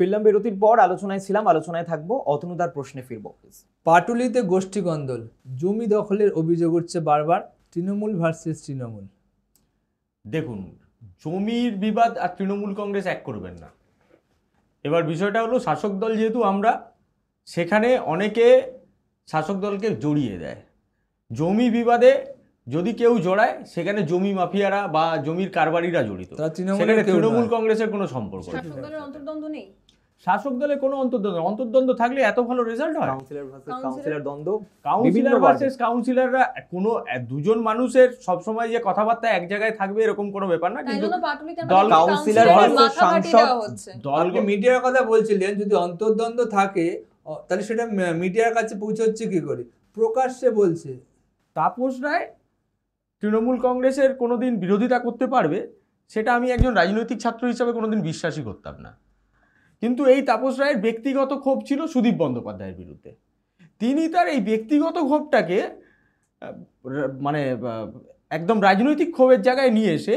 ফিরলাম বিরতির পর, আলোচনায় ছিলাম, আলোচনায় থাকবো, অতনুদার প্রশ্নে ফিরবো। পাটুলিতে গোষ্ঠী কন্দল, জমি দখলের অভিযোগ উঠছে বারবার, তৃণমূল ভার্সেস তৃণমূল। দেখুন, জমির বিবাদ আর তৃণমূল কংগ্রেস এক করবেন না। এবার বিষয়টা হলো, শাসক দল যেহেতু আমরা, সেখানে অনেকে শাসক দলকে জড়িয়ে দেয়। জমি বিবাদে যদি কেউ জড়ায়, সেখানে জমি মাফিয়ারা বা জমির কারবারিরা জড়িত, সেখানে তৃণমূল কংগ্রেসের কোনো সম্পর্ক নেই। শাসক দলের অন্তর্দ্বন্দ্ব নেই, শাসক দলের কোনো অন্তর্দ্বন্দ্ব থাকলে এত ভালো রেজাল্ট হয়? কাউন্সিলর ভার্সেস কাউন্সিলররা কোনো দুজন মানুষের সবসময় যে কথাবার্তা এক জায়গায় থাকবে এরকম কোনো ব্যাপার না। কিন্তু দল কাউন্সিলর ভার্সেস সাংসদ, দলকে মিডিয়ার কথা বলছিলেন, যদি অন্তর্দ্বন্দ্ব থাকে তাহলে সেটা মিডিয়ার কাছে পৌঁছচ্ছে কি করে? প্রকাশ্যে বলছে তাপস রায় তৃণমূল কংগ্রেসের কোনোদিন বিরোধিতা করতে পারবে, সেটা আমি একজন রাজনৈতিক ছাত্র হিসাবে কোনোদিন বিশ্বাসই করতাম না। কিন্তু এই তাপস রায়ের ব্যক্তিগত ক্ষোভ ছিল সুদীপ বন্দ্যোপাধ্যায়ের বিরুদ্ধে। তিনি তার এই ব্যক্তিগত ক্ষোভটাকে মানে একদম রাজনৈতিক ক্ষোভের জায়গায় নিয়ে এসে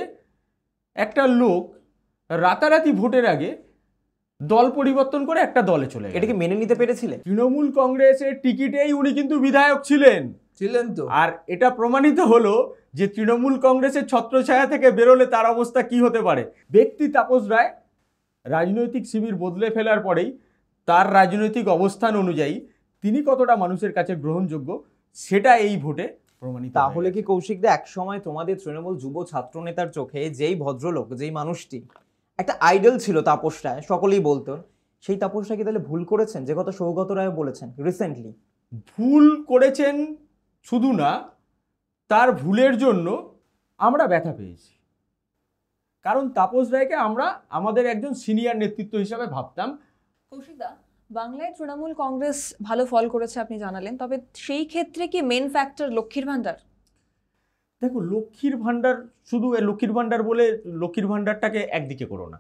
একটা লোক রাতারাতি ভোটের আগে দল পরিবর্তন করে একটা দলে চলে গেল। এটাকে মেনে নিতে পেরেছিলেন? তৃণমূল কংগ্রেসের টিকিটেই উনি কিন্তু বিধায়ক ছিলেন তো। আর এটা প্রমাণিত হলো যে তৃণমূল কংগ্রেসের ছত্রছায়া থেকে বেরোলে তার অবস্থা কি হতে পারে। ব্যক্তি তাপস রায় রাজনৈতিক শিবির বদলে ফেলার পরেই তার রাজনৈতিক অবস্থান অনুযায়ী তিনি কতটা মানুষের কাছে গ্রহণযোগ্য, সেটা এই ভোটে প্রমাণিত। তাহলে কি কৌশিকদা, এক সময় তোমাদের তৃণমূল যুব ছাত্র নেতার চোখে যেই ভদ্রলোক, যেই মানুষটি একটা আইডল ছিল তাপস রায়, সকলেই বলতেন, সেই তাপস রায় কি তাহলে ভুল করেছেন? যে কথা সৌগত রায় বলেছেন রিসেন্টলি, ভুল করেছেন শুধু না, তার ভুলের জন্য আমরা ব্যথা পেয়েছি। কারণ তাপস রায়কে আমরা আমাদের একজন সিনিয়র নেতৃত্ব হিসাবে ভাবতাম। কৌশিকদা, বাংলায় তৃণমূল কংগ্রেস ভালো ফল করেছে আপনি জানালেন, তবে সেই ক্ষেত্রে কি মেন ফ্যাক্টর লক্ষ্মীর ভান্ডার? দেখো, লক্ষ্মীর ভান্ডার, শুধু লক্ষ্মীর ভান্ডার বলে লক্ষ্মীর ভান্ডারটাকে একদিকে করো না।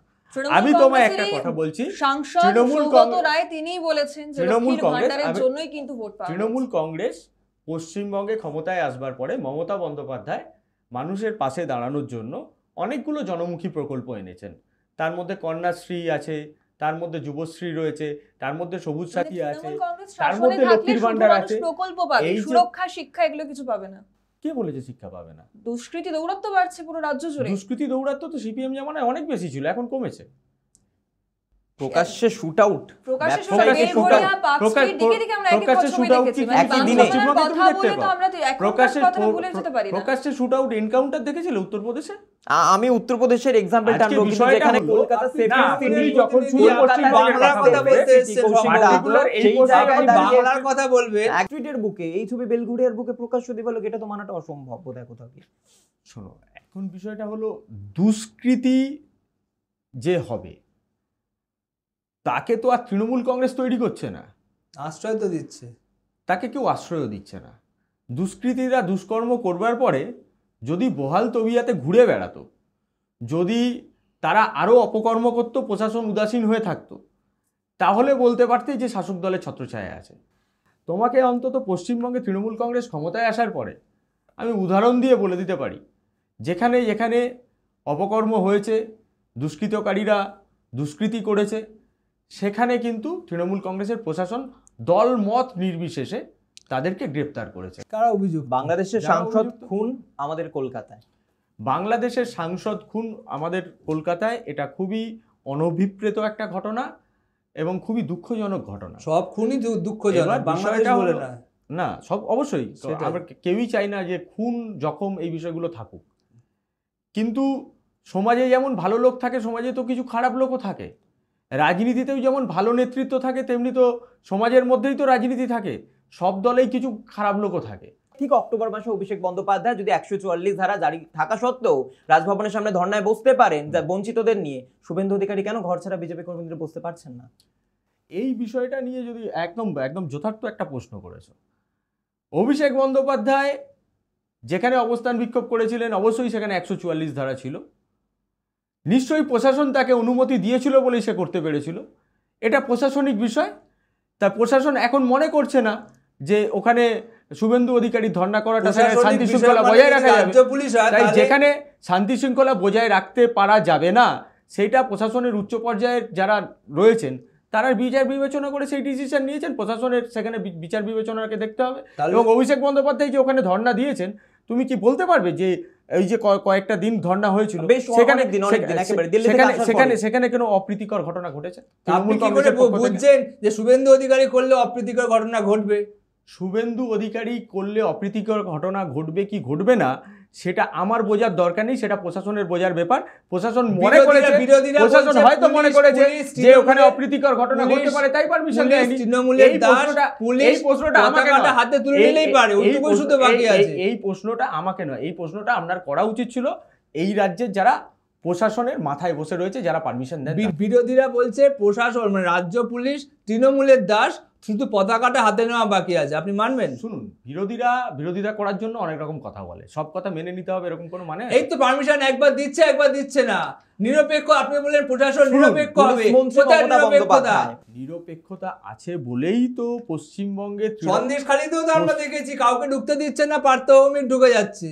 আমি তোমায় একটা কথা বলছি, তৃণমূল রায় তিনিই বলেছেন যে লক্ষ্মীর ভান্ডারের জন্যই কিন্তু ভোট পাওয়া। তৃণমূল কংগ্রেস পশ্চিমবঙ্গে ক্ষমতায় আসবার পরে মমতা বন্দ্যোপাধ্যায় মানুষের পাশে দাঁড়ানোর জন্য অনেকগুলো জনমুখী প্রকল্প এনেছেন। তার মধ্যে কন্যাশ্রী আছে, তার মধ্যে যুবশ্রী রয়েছে, তার মধ্যে সবুজ সাথী আছে, তার মধ্যে লক্ষ্মীর ভান্ডার আছে। প্রকল্প পাবে, সুরক্ষা, শিক্ষা, এগুলো কিছু পাবে না। কে বলেছে শিক্ষা পাবে না? দুষ্কৃতি দৌরাত্ম বাড়ছে পুরো রাজ্য জুড়ে। দুষ্কৃতি দৌরাত্ম তো সিপিএম জামানায় অনেক বেশি ছিল, এখন কমেছে। প্রকাশ্যে শুট আউট, প্রকাশ্যে শুট আউট এনকাউন্টার দেখেছিলে উত্তরপ্রদেশে? আমি উত্তরপ্রদেশের এক্সাম্পলটা আনবো, যেখানে কলকাতা সেফটি সিটি যখন বাংলার কথা বলতে সেই জায়গায় বাংলার কথা বলবে, টুইটের বুকে এই ছবি বেলঘড়িয়ার বুকে প্রকাশ্য দিবালোক, এটা তো মানাটা অসম্ভব বোধহয় কোথাও কি। শোনো, এখন বিষয়টা হলো, দুষ্কৃতি যে হবে তাকে তো আর তৃণমূল কংগ্রেস তৈরি করছে না, আশ্রয় তো দিচ্ছে, তাকে কেউ আশ্রয় দিচ্ছে না। দুষ্কৃতীরা দুষ্কর্ম করবার পরে যদি বহাল তবিয়াতে ঘুরে বেড়াতো, যদি তারা আরও অপকর্ম করত, প্রশাসন উদাসীন হয়ে থাকতো, তাহলে বলতে পারতে যে শাসক দলের ছত্রছায়া আছে। তোমাকে অন্তত পশ্চিমবঙ্গে তৃণমূল কংগ্রেস ক্ষমতায় আসার পরে আমি উদাহরণ দিয়ে বলে দিতে পারি, যেখানে যেখানে অপকর্ম হয়েছে, দুষ্কৃতকারীরা দুষ্কৃতি করেছে, সেখানে কিন্তু তৃণমূল কংগ্রেসের প্রশাসন দল মত নির্বিশেষে তাদেরকে গ্রেপ্তার করেছে। কারা অভিযোগ? বাংলাদেশের সাংসদ খুন আমাদের কলকাতায়, বাংলাদেশের সাংসদ খুন আমাদের কলকাতায়, এটা খুবই অনভিপ্রেত একটা ঘটনা এবং খুবই দুঃখজনক ঘটনা। সব খুনই দুঃখজনক, বাংলাদেশ বলে না, না সব অবশ্যই, আমরা কেউই চাই না যে খুন জখম এই বিষয়গুলো থাকুক, কিন্তু সমাজে যেমন ভালো লোক থাকে, সমাজে তো কিছু খারাপ লোকও থাকে। রাজনীতিতেও যেমন ভালো নেতৃত্ব থাকে, তেমনি তো সমাজের মধ্যেই তো রাজনীতি থাকে, সব দলেই কিছু খারাপ লোকও থাকে। ঠিক অক্টোবর মাসে অভিষেক বন্দ্যোপাধ্যায় যদি 144 ধারা জারি থাকা সত্ত্বেও রাজভবনের সামনে ধর্নায় বসতে পারেন যা বঞ্চিতদের নিয়ে, শুভেন্দু অধিকারী কেন ঘর ছাড়া বিজেপি কর্মীদের বসতে পারছেন না? এই বিষয়টা নিয়ে যদি একদম যথার্থ একটা প্রশ্ন করেছো। অভিষেক বন্দ্যোপাধ্যায় যেখানে অবস্থান বিক্ষোভ করেছিলেন, অবশ্যই সেখানে 144 ধারা ছিল, নিশ্চয়ই প্রশাসন তাকে অনুমতি দিয়েছিল বলেই সে করতে পেরেছিল, এটা প্রশাসনিক বিষয়। তা প্রশাসন এখন মনে করছে না যে ওখানে শুভেন্দু অধিকারী ধর্ণা করাটা শান্তি শৃঙ্খলা বজায় রাখা যাবে, তাই যেখানে শান্তি শৃঙ্খলা বজায় রাখতে পারা যাবে না সেইটা প্রশাসনের উচ্চ পর্যায়ের যারা রয়েছেন তারা বিচার বিবেচনা করে সেই ডিসিশন নিয়েছেন, প্রশাসনের সেখানে বিচার বিবেচনাকে দেখতে হবে। এবং অভিষেক বন্দ্যোপাধ্যায় যে ওখানে ধর্ণা দিয়েছেন, তুমি কি বলতে পারবে যে এই যে কয়েকটা দিন ধর্ণা হয়েছিল সেখানে কোনো অপ্রীতিকর ঘটনা ঘটেছে? আপনি কি করে বুঝছেন যে শুভেন্দু অধিকারী করলে অপ্রীতিকর ঘটনা ঘটবে? শুভেন্দু অধিকারী করলে অপ্রীতিকর ঘটনা ঘটবে কি ঘটবে না সেটা আমার বোঝার দরকার নেই, সেটা প্রশাসনের বোঝার ব্যাপার। প্রশাসন মনে করেছে, প্রশাসন হয়তো মনে করেছে যে ওখানে অপ্রীতিকর ঘটনা ঘটতে পারে, তাই পারমিশন দেয়নি। এই প্রশ্নটা আমাকে হাতে তুলে নিলেই পারে, ওইটুকুই শুধু বাকি আছে। এই প্রশ্নটা আমাকে নয়, এই প্রশ্নটা আপনার করা উচিত ছিল এই রাজ্যের যারা প্রশাসনের মাথায় বসে রয়েছে, যারা পারমিশন দেন। বিরোধীরা বলছে প্রশাসন মানে রাজ্য পুলিশ তৃণমূলের দাস, শুধু পতাকাটা হাতে নেওয়া বাকি আছে, আপনি মানবেন? শুনুন, বিরোধিতা করার জন্য অনেক রকম কথা বলে, সব কথা মেনে নিতে হবে এরকম কোনো মানে? এই তো পারমিশন একবার দিচ্ছে একবার দিচ্ছে না, নিরপেক্ষ। আপনি বলেন প্রশাসন নিরপেক্ষ হবে, নিরপেক্ষতা আছে বলেই তো পশ্চিমবঙ্গে সন্দেশখালীতেও তো আমরা দেখেছি কাউকে ঢুকতে দিচ্ছে না, পার্থ ভৌমিক ঢুকে যাচ্ছে।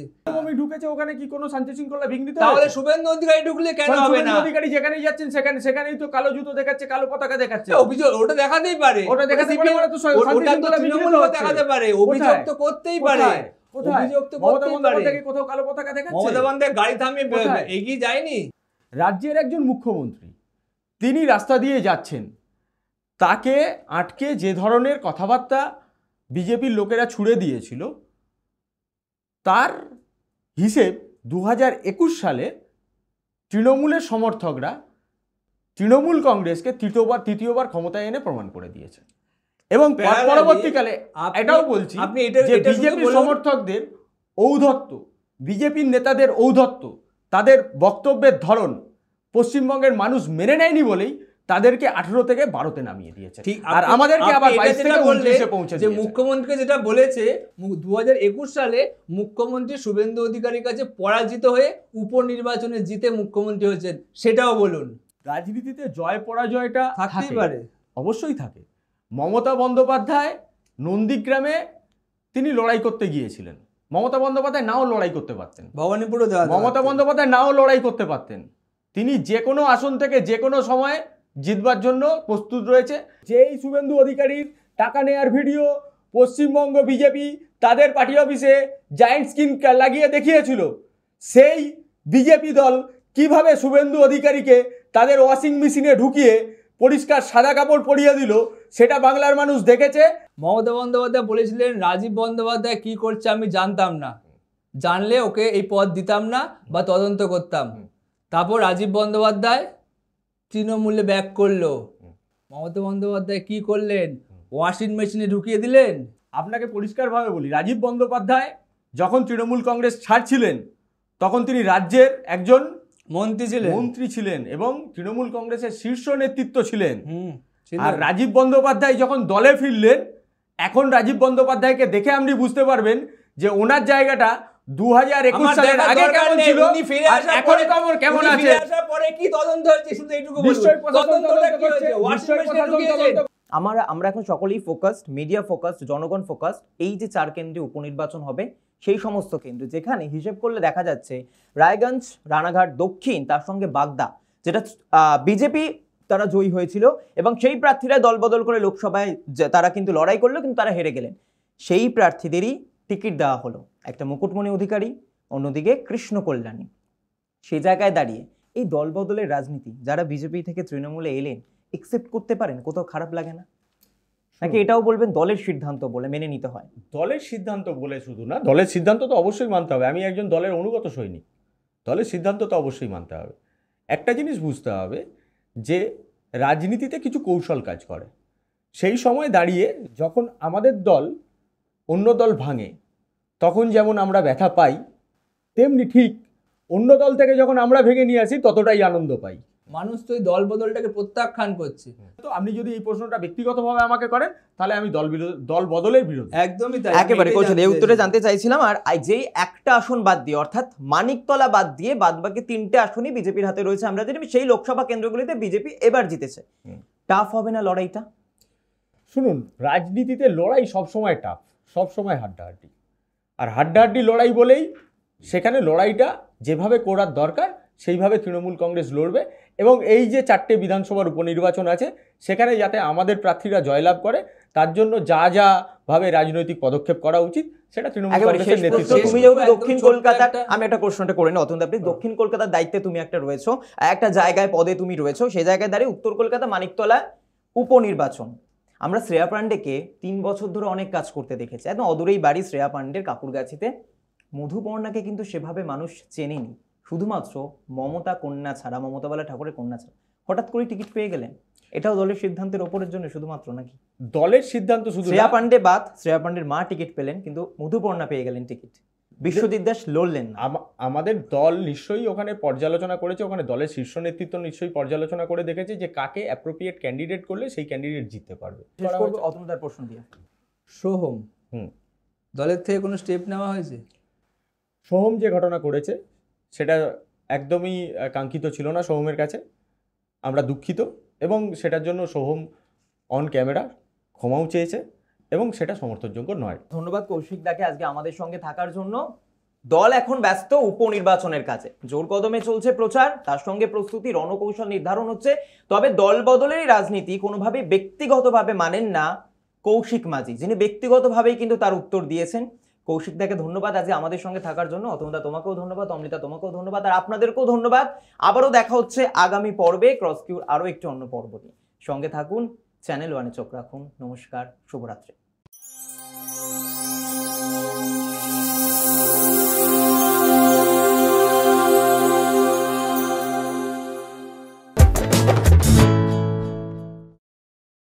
ঢুকেছে ওখানে কি কোনো শান্তি শৃঙ্খলা বিঘ্নিত? তাহলে শুভেন্দু অধিকারী ঢুকলে কেন হবে না? অধিকারী যেখানেই যাচ্ছেন সেখানেই তো কালো জুতো দেখাচ্ছে, কালো পতাকা দেখাচ্ছে। অভিযোগ ওটা দেখাতেই পারে, ওটা দেখাতে পারে মানে তো দেখাতে পারে, অভিযোগ তো করতেই পারে। অভিযোগ তো করতেই পারে। কোথাও কালো পতাকা দেখাচ্ছে? মমতা বন্দ্যোপাধ্যায় গাড়ি থামিয়ে এগিয়ে যায়নি। রাজ্যের একজন মুখ্যমন্ত্রী তিনি রাস্তা দিয়ে যাচ্ছেন, তাকে আটকে যে ধরনের কথাবার্তা বিজেপির লোকেরা ছুড়ে দিয়েছিল তার হিসেব 2021 সালে তৃণমূলের সমর্থকরা তৃণমূল কংগ্রেসকে তৃতীয়বার ক্ষমতায় এনে প্রমাণ করে দিয়েছে। এবং পরবর্তীকালে এটাও বলছি যে বিজেপির সমর্থকদের ঔদ্ধত্য, বিজেপির নেতাদের ঔদ্ধত্য, তাদের বক্তব্যের ধরন পশ্চিমবঙ্গের মানুষ মেনে নেয়নি বলেই তাদেরকে 18 থেকে 12-তে নামিয়ে দিয়েছে। আর আমাদেরকে আবার 22 থেকে 29-এ পৌঁছে দিয়েছে। মুখ্যমন্ত্রী যেটা বলেছে 2021 সালে মুখ্যমন্ত্রী শুভেন্দু অধিকারীর কাছে পরাজিত হয়ে উপনির্বাচনে জিতে মুখ্যমন্ত্রী হয়েছেন, সেটাও বলুন। রাজনীতিতে জয় পরাজয়টা থাকতেই পারে, অবশ্যই থাকে। মমতা বন্দ্যোপাধ্যায় নন্দীগ্রামে তিনি লড়াই করতে গিয়েছিলেন, মমতা বন্দ্যোপাধ্যায় নাও লড়াই করতে পারতেন, ভবানীপুরে মমতা বন্দ্যোপাধ্যায় নাও লড়াই করতে পারতেন। তিনি যে কোনো আসন থেকে যে কোনো সময় জিতবার জন্য প্রস্তুত রয়েছে। যেই শুভেন্দু অধিকারীর টাকা নেয়ার ভিডিও পশ্চিমবঙ্গ বিজেপি তাদের পার্টি অফিসে জায়েন্ট স্ক্রিন লাগিয়ে দেখিয়েছিল, সেই বিজেপি দল কিভাবে শুভেন্দু অধিকারীকে তাদের ওয়াশিং মেশিনে ঢুকিয়ে পরিষ্কার সাদা কাপড় পরিয়ে দিল সেটা বাংলার মানুষ দেখেছে। মমতা বন্দ্যোপাধ্যায় বলেছিলেন রাজীব বন্দ্যোপাধ্যায় কি করছে আমি জানতাম না, জানলে ওকে এই পদ দিতাম না বা তদন্ত করতাম। তারপর রাজীব বন্দ্যোপাধ্যায় তৃণমূলে ব্যাক করলো, মমতা বন্দ্যোপাধ্যায় কি করলেন? ওয়াশিং মেশিনে ঢুকিয়ে দিলেন। আপনাকে পরিষ্কারভাবে বলি, রাজীব বন্দ্যোপাধ্যায় যখন তৃণমূল কংগ্রেস ছাড়ছিলেন তখন তিনি রাজ্যের একজন মন্ত্রী ছিলেন এবং তৃণমূল কংগ্রেসের শীর্ষ নেতৃত্ব ছিলেন। আর রাজীব বন্দ্যোপাধ্যায় যখন দলে ফিরলেন, এখন রাজীব বন্দ্যোপাধ্যায়কে দেখে আপনি বুঝতে পারবেন যে ওনার জায়গাটা 2021 সালের আগে কেমন ছিল আর এখন কেমন আছে। কি তদন্ত হয়েছে শুধু এইটুকু বলুন, তদন্তটা কি হয়েছে? ওয়াশিং মেশিনে ঢুকিয়েছেন। আমরা এখন সকলেই ফোকাসড, মিডিয়া ফোকাসড, জনগণ ফোকাসড এই যে 4 কেন্দ্রে উপনির্বাচন হবে সেই সমস্ত কেন্দ্র যেখানে হিসেব করলে দেখা যাচ্ছে রায়গঞ্জ, রানাঘাট দক্ষিণ, তার সঙ্গে বাগদা, যেটা বিজেপি তারা জয়ী হয়েছিল এবং সেই প্রার্থীরা দলবদল করে লোকসভায় তারা কিন্তু লড়াই করলো, কিন্তু তারা হেরে গেলেন। সেই প্রার্থীদেরই টিকিট দেওয়া হলো, একটা মুকুটমণি অধিকারী, অন্যদিকে কৃষ্ণ কল্যাণী। সেই জায়গায় দাঁড়িয়ে এই দলবদলের রাজনীতি যারা বিজেপি থেকে তৃণমূলে এলেন একসেপ্ট করতে পারেন? কোথাও খারাপ লাগে না? নাকি এটাও বলবেন দলের সিদ্ধান্ত বলে মেনে নিতে হয়? দলের সিদ্ধান্ত বলে শুধু না, দলের সিদ্ধান্ত তো অবশ্যই মানতে হবে। আমি একজন দলের অনুগত সৈনিক, দলের সিদ্ধান্ত তো অবশ্যই মানতে হবে। একটা জিনিস বুঝতে হবে যে রাজনীতিতে কিছু কৌশল কাজ করে। সেই সময় দাঁড়িয়ে যখন আমাদের দল অন্য দল ভাঙে তখন যেমন আমরা ব্যথা পাই, তেমনি ঠিক অন্য দল থেকে যখন আমরা ভেঙে নিয়ে আসি ততটাই আনন্দ পাই। মানুষ তো এই দল বদলটাকে প্রত্যাখ্যান করছে। তো আপনি যদি এই প্রশ্নটা ব্যক্তিগতভাবে আমাকে করেন তাহলে আমি দল বদলের বিরোধী। একদমই তাই, একেবারে কৌশল এই উত্তরে জানতে চাইছিলাম। আর যেই একটা আসন বাদ দিয়ে অর্থাৎ মানিকতলা বাদ দিয়ে বাদবাকি 3টে আসনই বিজেপির হাতে রয়েছে, আমরা জানি সেই লোকসভা কেন্দ্রগুলিতে বিজেপি এবার জিতেছে। টাফ হবে না লড়াইটা? শুনুন, রাজনীতিতে লড়াই সবসময় টাফ, সবসময় হাড্ডাহাড্ডি। আর হাড্ডাহাড্ডি লড়াই বলেই সেখানে লড়াইটা যেভাবে করার দরকার সেইভাবে তৃণমূল কংগ্রেস লড়বে এবং এই যে 4টে বিধানসভার উপনির্বাচন আছে সেখানে যাতে আমাদের প্রার্থীরা জয়লাভ করে তার জন্য যা যা ভাবে রাজনৈতিক পদক্ষেপ করা উচিত সেটা তৃণমূল একেবারে কংগ্রেসের শেষ প্রশ্ন, নেতৃত্বে তুমি করবে। যেহেতু একদম দক্ষিণ ছোট্ট কলকাতার, একটা- আমি একটা প্রশ্নটা করে নিই অতন্ত, আপনি দক্ষিণ কলকাতার দায়িত্বে তুমি একটা রয়েছো, একটা জায়গায় পদে তুমি রয়েছো, সেই জায়গায় দাঁড়িয়ে উত্তর কলকাতা মানিকতলা উপনির্বাচন, আমরা শ্রেয়া পাণ্ডেকে 3 বছর ধরে অনেক কাজ করতে দেখেছি, একদম অদূরেই বাড়ি শ্রেয়া পাণ্ডের কাকুরগাছিতে। মধুপর্ণাকে কিন্তু সেভাবে মানুষ চেনেনি, শুধুমাত্র মমতা কন্যা ছাড়া, মমতা বালা ঠাকুরের কন্যা ছাড়া। হঠাৎ করে টিকিট পেয়ে গেলেন, এটাও দলের সিদ্ধান্তের ওপরের জন্য শুধুমাত্র নাকি? দলের সিদ্ধান্ত শুধু শ্রেয়া না, পাণ্ডে বাদ, শ্রেয়া পাণ্ডের মা টিকিট পেলেন কিন্তু মধুপর্ণা পেয়ে গেলেন টিকিট, বিশ্বজিৎ দাস লড়লেন না। আমাদের দল নিশ্চয়ই ওখানে পর্যালোচনা করেছে, ওখানে দলের শীর্ষ নেতৃত্ব নিশ্চয়ই পর্যালোচনা করে দেখেছে যে কাকে অ্যাপ্রোপ্রিয়েট ক্যান্ডিডেট করলে সেই ক্যান্ডিডেট জিততে পারবে। শেষ করবো অতনুদার প্রশ্ন দিয়ে। সোহম, হুম। দলের থেকে কোনো স্টেপ নেওয়া হয়েছে? সোহম যে ঘটনা করেছে সেটা একদমই কাঙ্ক্ষিত ছিল না সোহমের কাছে, আমরা দুঃখিত এবং সেটার জন্য সোহম অন ক্যামেরা ক্ষমাও চেয়েছে এবং সেটা সমর্থনযোগ্য নয়। ধন্যবাদ কৌশিক দাকে আজকে আমাদের সঙ্গে থাকার জন্য। দল এখন ব্যস্ত উপনির্বাচনের কাছে, জোর কদমে চলছে প্রচার, তার সঙ্গে প্রস্তুতি, রণকৌশল নির্ধারণ হচ্ছে। তবে দল বদলের এই রাজনীতি কোনোভাবে ব্যক্তিগতভাবে মানেন না কৌশিক মাঝি, যিনি ব্যক্তিগতভাবেই কিন্তু তার উত্তর দিয়েছেন। কৌশিক দাকে ধন্যবাদ আজকে আমাদের সঙ্গে থাকার জন্য। অতনুদা তোমাকেও ধন্যবাদ, অমৃতা তোমাকেও ধন্যবাদ, আর আপনাদেরকেও ধন্যবাদ। আবারও দেখা হচ্ছে আগামী পর্বে ক্রস কিউর আরও একটি অন্য পর্ব নিয়ে। সঙ্গে থাকুন, চ্যানেল ওয়ানে চোখ রাখুন। নমস্কার, শুভরাত্রি।